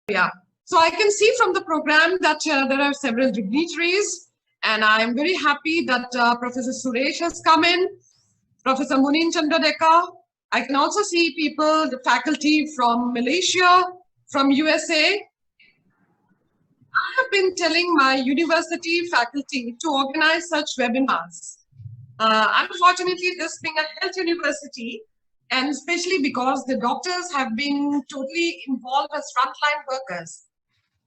Yeah. So I can see from the program that there are several dignitaries, and I'm very happy that Professor Suresh has come in, Professor Munin Chandradeka. I can also see people, the faculty from Malaysia, from USA. I have been telling my university faculty to organize such webinars. Unfortunately, this being a health university, and especially because the doctors have been totally involved as frontline workers,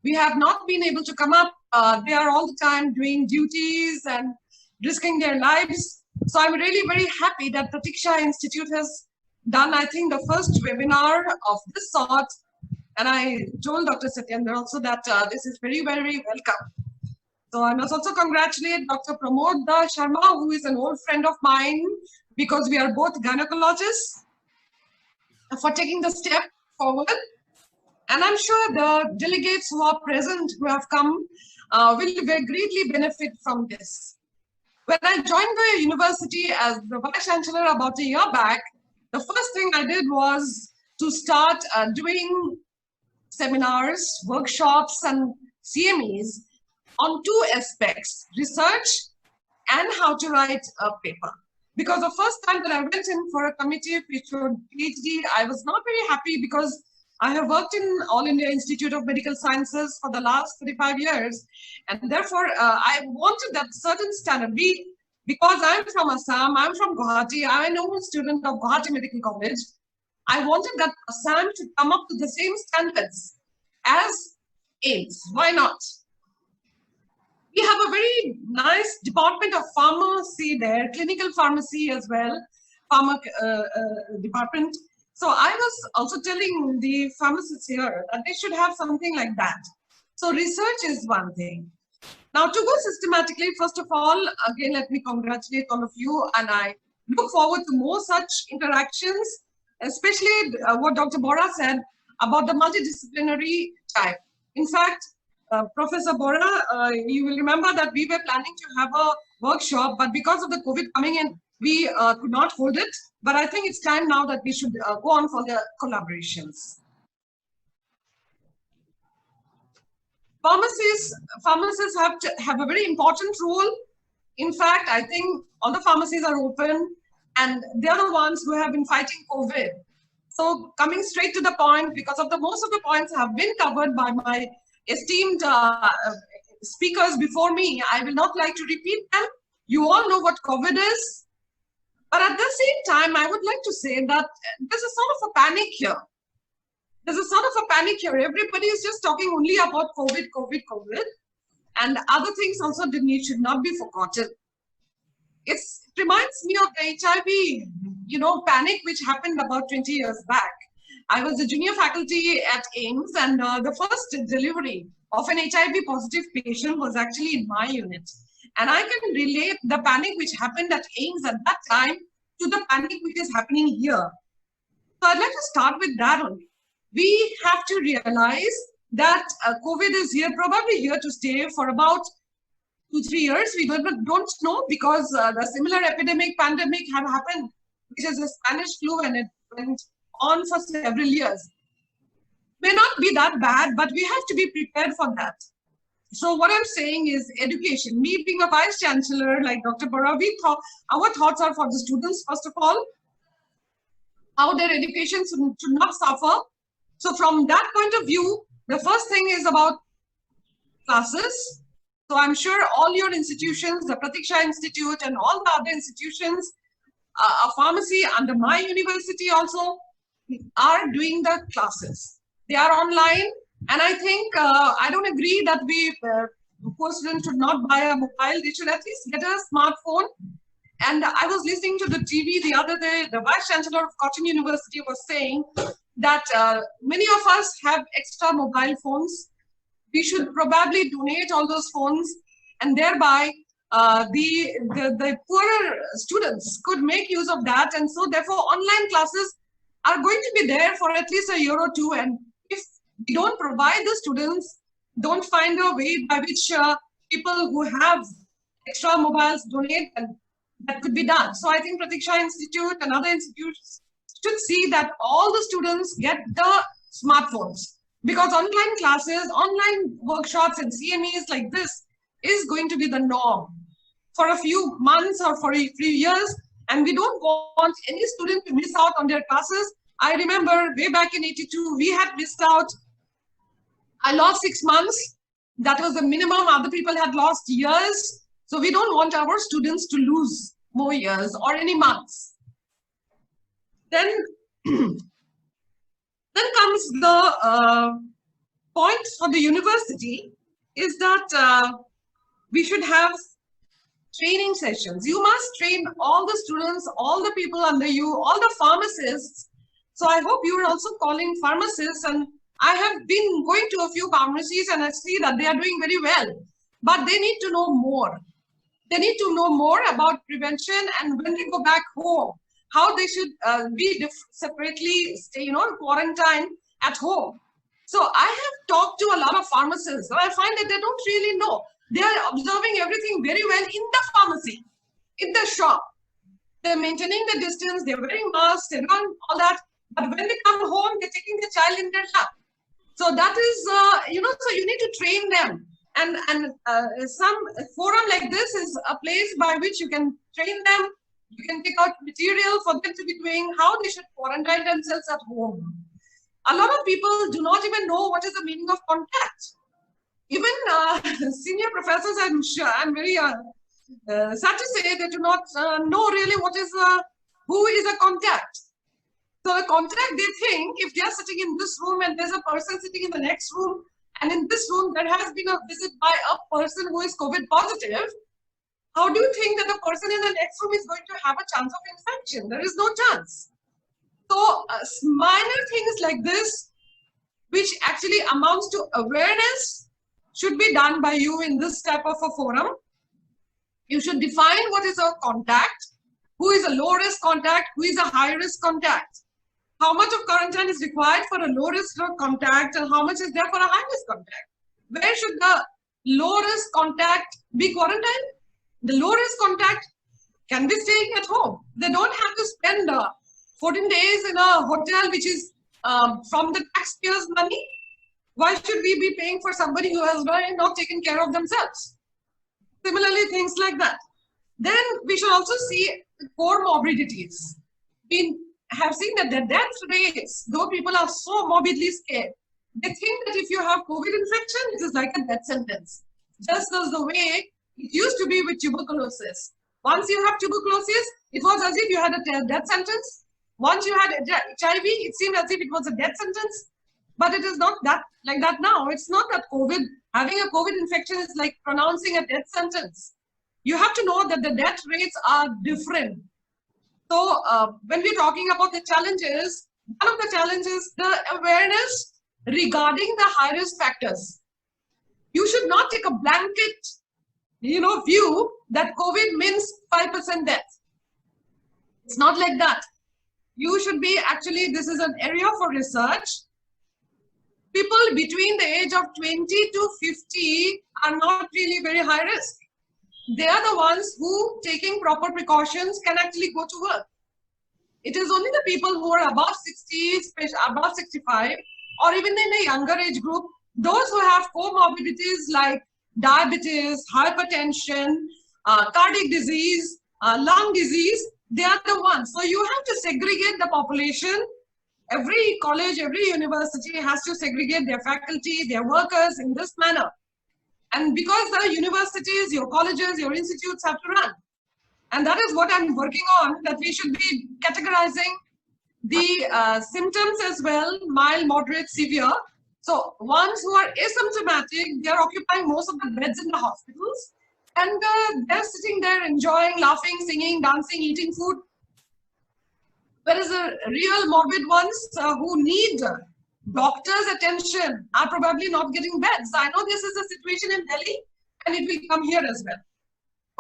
we have not been able to come up. They are all the time doing duties and risking their lives. So I'm really very happy that Pratiksha Institute has done, I think, the first webinar of this sort. And I told Dr. Satyendra also that this is very, very welcome. So I must also congratulate Dr. Pramod Sharma, who is an old friend of mine, because we are both gynecologists, for taking the step forward. And I'm sure the delegates who are present, who have come, will greatly benefit from this. When I joined the university as the Vice Chancellor about a year back, the first thing I did was to start doing seminars, workshops, and CMEs on two aspects: research and how to write a paper. Because the first time that I went in for a committee PhD, I was not very happy because I have worked in All India Institute of Medical Sciences for the last 35 years. And therefore, I wanted that certain standard. Because I'm from Assam, I'm from Guwahati, I'm an old student of Guwahati Medical College. I wanted that Assam to come up to the same standards as AIIMS. Why not? We have a very nice department of pharmacy there, clinical pharmacy as well, pharma department. So I was also telling the pharmacists here that they should have something like that. So research is one thing. Now to go systematically, first of all, again, let me congratulate all of you, and I look forward to more such interactions, especially what Dr. Bora said about the multidisciplinary type. In fact, Professor Bora, you will remember that we were planning to have a workshop, but because of the COVID coming in, we could not hold it. But I think it's time now that we should go on for the collaborations. Pharmacists have a very important role. In fact, I think all the pharmacies are open, and they're the ones who have been fighting COVID. So coming straight to the point, because of the most of the points have been covered by my esteemed speakers before me, I will not like to repeat them. You all know what COVID is. But at the same time, I would like to say that there's a sort of a panic here. There's a sort of a panic here. Everybody is just talking only about COVID, COVID, COVID. And other things also should not be forgotten. It reminds me of the HIV, panic which happened about 20 years back. I was a junior faculty at AIIMS, and the first delivery of an HIV positive patient was actually in my unit. And I can relate the panic which happened at AIIMS at that time to the panic which is happening here. So I'd like to start with that only. We have to realize that COVID is here, probably here to stay for about 2-3 years. We don't know, because the similar pandemic had happened, which is the Spanish flu, and it went on for several years. May not be that bad, but we have to be prepared for that. So what I'm saying is education. Me being a vice chancellor like Dr. Bora, our thoughts are for the students, first of all, how their education should not suffer. So from that point of view, the first thing is about classes. So I'm sure all your institutions, the Pratiksha Institute and all the other institutions, a pharmacy under my university also, are doing the classes. They are online. And I think, I don't agree that poor students should not buy a mobile. They should at least get a smartphone. And I was listening to the TV the other day. The Vice Chancellor of Cochin University was saying that many of us have extra mobile phones. We should probably donate all those phones, and thereby the poorer students could make use of that. And so therefore online classes are going to be there for at least a year or two. And if we don't provide the students, don't find a way by which people who have extra mobiles donate, and that could be done. So I think Pratiksha Institute and other institutes should see that all the students get the smartphones. because online classes, online workshops and CMEs like this is going to be the norm for a few months or for a few years. And we don't want any student to miss out on their classes. I remember way back in 82, we had missed out. I lost 6 months. That was the minimum. Other people had lost years. So we don't want our students to lose more years or any months. Then, then comes the point for the university is that we should have training sessions. You must train all the students, all the people under you, all the pharmacists. So I hope you are also calling pharmacists, and I have been going to a few pharmacies and I see that they are doing very well, but they need to know more. They need to know more about prevention, and when they go back home, how they should be separately stay, quarantine at home. So I have talked to a lot of pharmacists, and I find that they don't really know. They are observing everything very well in the pharmacy, in the shop. They're maintaining the distance, they're wearing masks, they're doing all that. But when they come home, they're taking the child in their lap. So that is, so you need to train them. And some forum like this is a place by which you can train them. You can take out material for them to be doing, how they should quarantine themselves at home. A lot of people do not even know what is the meaning of contact. Even senior professors, I'm sure, I'm very sad to say, they do not know really what is who is a contact. So the contact, they think if they are sitting in this room and there's a person sitting in the next room, and in this room there has been a visit by a person who is COVID positive, how do you think that the person in the next room is going to have a chance of infection? There is no chance. So minor things like this, which actually amounts to awareness, should be done by you in this type of a forum. You should define what is a contact, who is a low risk contact, who is a high risk contact. How much of quarantine is required for a low risk contact and how much is there for a high risk contact? Where should the low risk contact be quarantined? The low risk contact can be staying at home. They don't have to spend 14 days in a hotel which is from the taxpayers' money. Why should we be paying for somebody who has not taken care of themselves? Similarly, things like that. Then we should also see comorbidities. We have seen that the death rates, though people are so morbidly scared, they think that if you have COVID infection, it is like a death sentence. Just as the way it used to be with tuberculosis. Once you have tuberculosis, it was as if you had a death sentence. Once you had HIV, it seemed as if it was a death sentence. But it is not that like that now. It's not that having a COVID infection is like pronouncing a death sentence. You have to know that the death rates are different. So when we're talking about the challenges, one of the challenges, the awareness regarding the high-risk factors. You should not take a blanket, view that COVID means 5% death. It's not like that. You should be actually, this is an area for research. People between the age of 20 to 50 are not really very high risk. They are the ones who, taking proper precautions, can actually go to work. It is only the people who are above 60, above 65, or even in a younger age group, those who have comorbidities like diabetes, hypertension, cardiac disease, lung disease, they are the ones. So you have to segregate the population. Every college, every university has to segregate their faculty, their workers in this manner. And because the universities, your colleges, your institutes have to run. And that is what I'm working on, that we should be categorizing the symptoms as well, mild, moderate, severe. So ones who are asymptomatic, they're occupying most of the beds in the hospitals. And they're sitting there enjoying, laughing, singing, dancing, eating food. Whereas the real morbid ones who need doctors' attention are probably not getting beds. I know this is a situation in Delhi, and it will come here as well.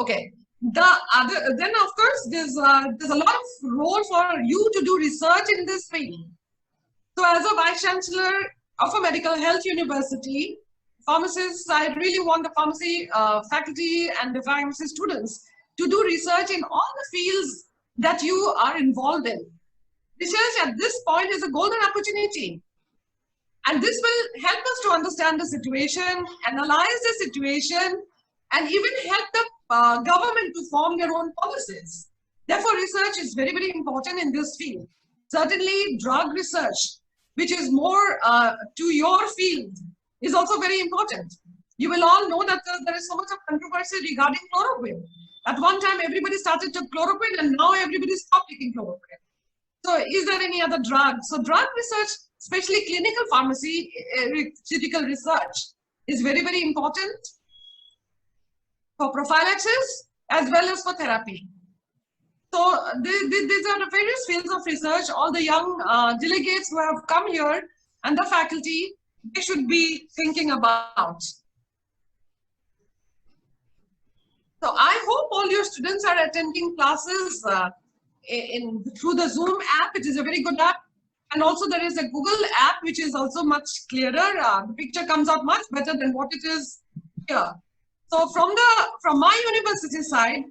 Okay. Then of course there's a lot of role for you to do research in this field. So as a Vice Chancellor of a medical health university, pharmacists, I really want the pharmacy faculty and the pharmacy students to do research in all the fields that you are involved in. Research at this point is a golden opportunity. And this will help us to understand the situation, analyze the situation, and even help the government to form their own policies. Therefore, research is very, very important in this field. Certainly, drug research, which is more to your field, is also very important. You will all know that there is so much of controversy regarding chloroquine. At one time, everybody started to chloroquine, and now everybody stopped taking chloroquine. So is there any other drug? So drug research, especially clinical pharmaceutical research, is very, very important for prophylaxis as well as for therapy. So these are the various fields of research. All the young delegates who have come here and the faculty, they should be thinking about. So I hope all your students are attending classes through the Zoom app. It is a very good app. And also there is a Google app, which is also much clearer. The picture comes out much better than what it is here. So from my university side,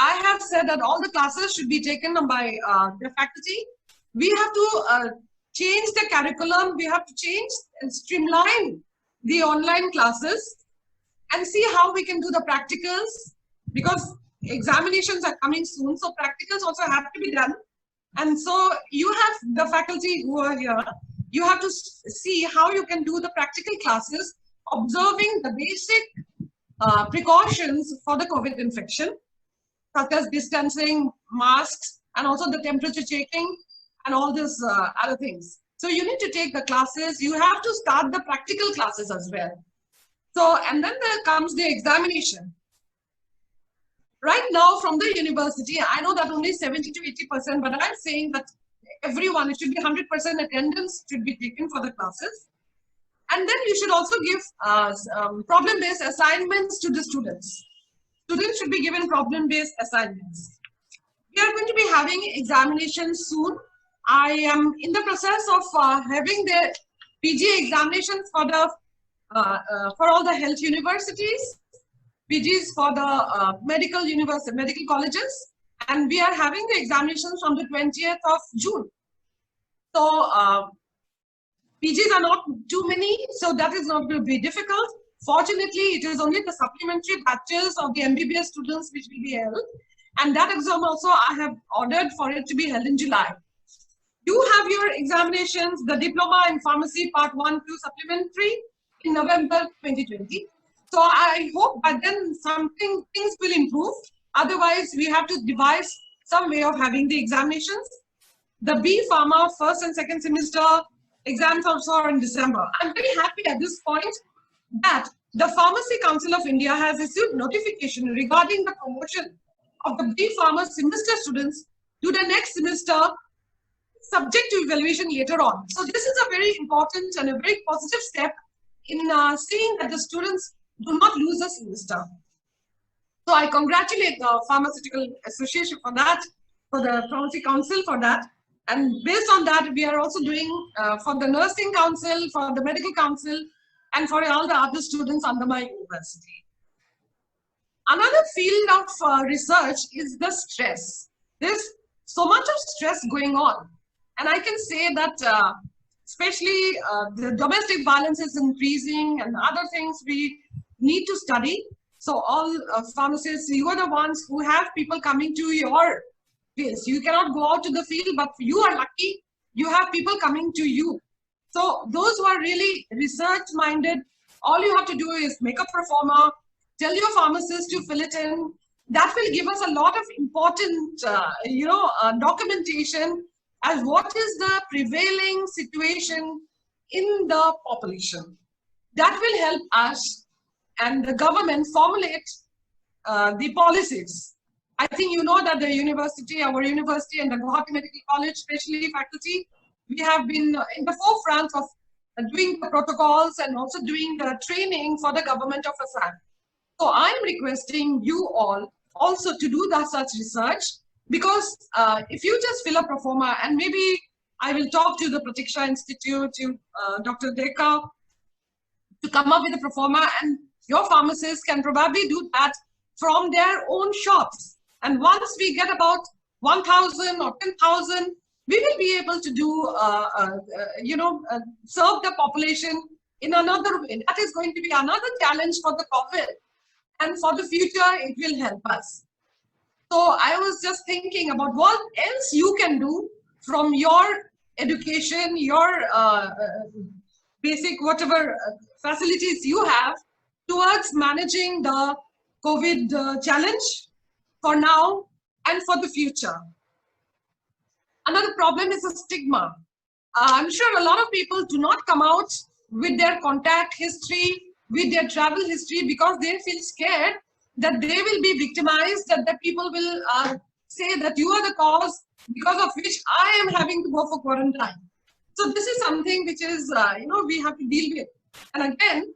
I have said that all the classes should be taken by the faculty. We have to change the curriculum. We have to change and streamline the online classes and see how we can do the practicals, because examinations are coming soon. So practicals also have to be done. And so you have the faculty who are here. You have to see how you can do the practical classes, observing the basic precautions for the COVID infection, such as distancing, masks, and also the temperature checking, and all these other things. So you need to take the classes. You have to start the practical classes as well. So, and then there comes the examination. Right now from the university, I know that only 70 to 80%, but I'm saying that everyone, it should be 100% attendance should be taken for the classes. And then you should also give problem-based assignments to the students. Students should be given problem-based assignments. We are going to be having examinations soon. I am in the process of having the PG examinations for all the health universities, PGs for the medical colleges, and we are having the examinations from the 20th of June. So PGs are not too many, so that is not going to be difficult. Fortunately, it is only the supplementary batches of the MBBS students which will be held, and that exam also I have ordered for it to be held in July. You have your examinations, the Diploma in Pharmacy Part 1 to Supplementary in November 2020. So I hope by then things will improve. Otherwise, we have to devise some way of having the examinations. The B Pharma first and second semester exams also are in December. I'm very happy at this point that the Pharmacy Council of India has issued notification regarding the promotion of the B Pharma semester students to the next semester, subject to evaluation later on. So this is a very important and a very positive step in seeing that the students do not lose a semester. So I congratulate the Pharmaceutical Association for that, for the Pharmacy Council for that. And based on that, we are also doing for the Nursing Council, for the Medical Council, and for all the other students under my university. Another field of research is the stress. There's so much of stress going on. And I can say that especially the domestic violence is increasing and other things we need to study. So all pharmacists, you are the ones who have people coming to your place. You cannot go out to the field, but you are lucky. You have people coming to you. So those who are really research-minded, all you have to do is make a pro forma, tell your pharmacist to fill it in. That will give us a lot of important, documentation as what is the prevailing situation in the population. That will help us and the government formulate the policies. I think you know that the university, our university and the Guwahati Medical College, especially faculty, we have been in the forefront of doing the protocols and also doing the training for the government of Assam. So I'm requesting you all also to do that such research, because if you just fill a pro forma, and maybe I will talk to the Pratiksha Institute, to Dr. Deka, to come up with a pro forma, and your pharmacists can probably do that from their own shops. And once we get about 1,000 or 10,000, we will be able to do, serve the population in another way. That is going to be another challenge for the COVID. And for the future, it will help us. So I was just thinking about what else you can do from your education, your basic whatever facilities you have towards managing the COVID challenge for now and for the future. Another problem is a stigma. I'm sure a lot of people do not come out with their contact history, with their travel history, because they feel scared that they will be victimized, that the people will say that you are the cause because of which I am having to go for quarantine. So this is something which is, we have to deal with. And again,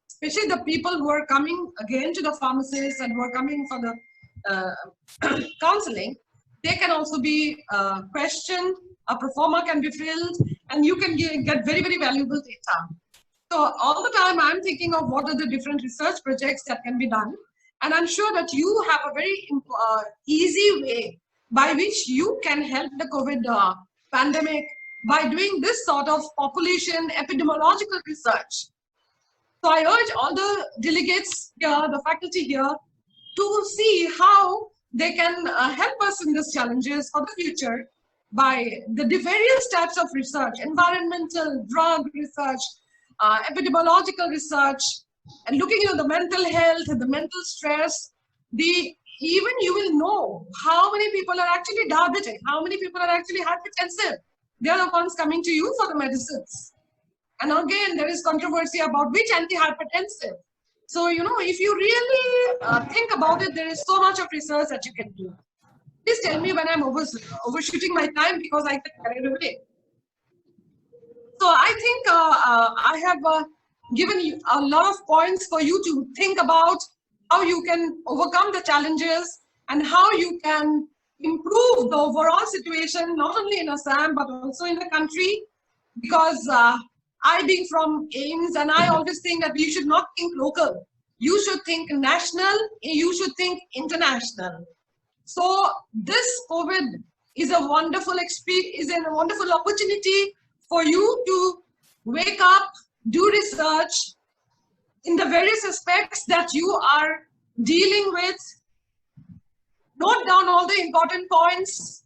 especially the people who are coming again to the pharmacists and who are coming for the counseling, they can also be questioned, a pro forma can be filled, and you can get very, very valuable data. So all the time I'm thinking of what are the different research projects that can be done. And I'm sure that you have a very easy way by which you can help the COVID pandemic by doing this sort of population epidemiological research. So I urge all the delegates here, the faculty here, to see how they can help us in these challenges for the future by the various types of research, environmental, drug research, epidemiological research, and looking at the mental health and the mental stress. Even you will know how many people are actually diabetic, how many people are actually hypertensive. They are the ones coming to you for the medicines. And again, there is controversy about which antihypertensive. So, if you really think about it, there is so much of research that you can do. Please tell me when I'm overshooting my time because I get carried away. So I think I have given you a lot of points for you to think about how you can overcome the challenges and how you can improve the overall situation, not only in Assam, but also in the country. Because I being from AIIMS, and I always think that you should not think local. You should think national, you should think international. So this COVID is a wonderful experience, is a wonderful opportunity for you to wake up, do research in the various aspects that you are dealing with, note down all the important points,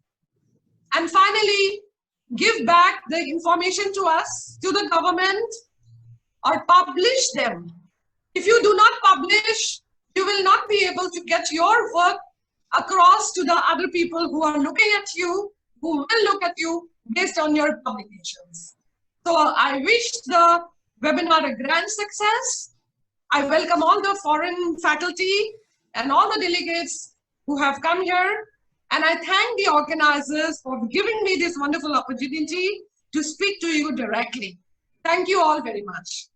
and finally give back the information to us, to the government, or publish them. If you do not publish, you will not be able to get your work across to the other people who are looking at you, who will look at you based on your publications. So I wish the webinar a grand success. I welcome all the foreign faculty and all the delegates who have come here. And I thank the organizers for giving me this wonderful opportunity to speak to you directly. Thank you all very much.